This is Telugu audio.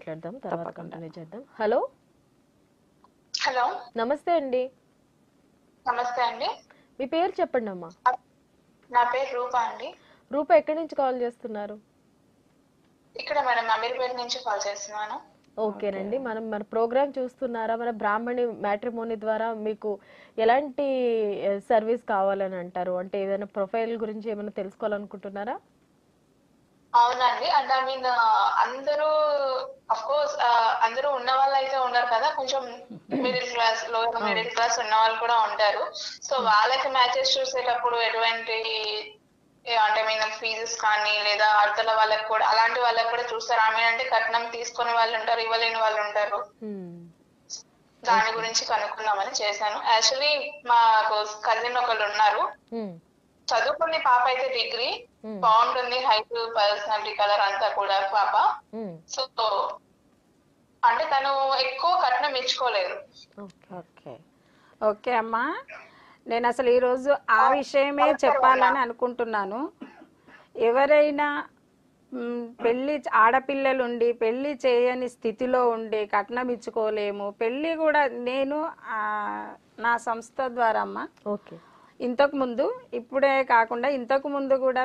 మాట్లాడదాం, తర్వాత కంటిన్యూ చేద్దాం. హలో హలో, నమస్తే అండి. నమస్తే అండి. మీ పేరు చెప్పండి అమ్మా. నా పేరు రూపా అండి. రూప, ఎక్కడి నుంచి కాల్ చేస్తున్నారు? ఇక్కడ మేడం అమీర్పేట నుంచి కాల్ చేస్తున్నాను. ఓకేనండి. మన ప్రోగ్రామ్ చూస్తున్నారా? మన బ్రాహ్మణి మ్యాట్రిమోనీ ద్వారా మీకు ఎలాంటి సర్వీస్ కావాలని అంటారు? అంటే ఏదైనా ప్రొఫైల్ గురించి ఏమైనా తెలుసుకోవాలనుకుంటున్నారా? అవునండి, అంటే ఐ మీన్ అందరూ అఫ్ కోర్స్ అందరూ ఉన్న వాళ్ళు అయితే ఉన్నారు కదా, కొంచెం middle class, lower middle class ఉన్న వాళ్ళు కూడా ఉంటారు. సో వాళ్ళకి మ్యాచెస్ చూసేటప్పుడు ఎటువంటి అంటే మీన్ ఫీజెస్ కానీ లేదా అర్థల వాళ్ళకి కూడా అలాంటి వాళ్ళకి కూడా చూస్తారు. ఆమె అంటే కట్నం తీసుకునే వాళ్ళు ఉంటారు, ఇవ్వలేని వాళ్ళు ఉంటారు. దాని గురించి కనుక్కుందామని చేశాను. యాక్చువల్లీ మాకు కజిన్ ఒకళ్ళు ఉన్నారు, చదువుకునే పాప అయితే డిగ్రీ, బాగుంటుంది, హైట్, పర్సనాలిటీ, కలర్ అంతా కూడా పాప. సో అంటే తను ఎక్కువ కట్నం ఇచ్చుకోలేదు. ఓకే అమ్మా, నేను అసలు ఈరోజు ఆ విషయమే చెప్పాలని అనుకుంటున్నాను. ఎవరైనా పెళ్ళి ఆడపిల్లలుండి పెళ్ళి చేయని స్థితిలో ఉండి కట్నం ఇచ్చుకోలేము, పెళ్ళి కూడా నేను నా సంస్థ ద్వారా అమ్మ ఇంతకుముందు, ఇప్పుడే కాకుండా ఇంతకుముందు కూడా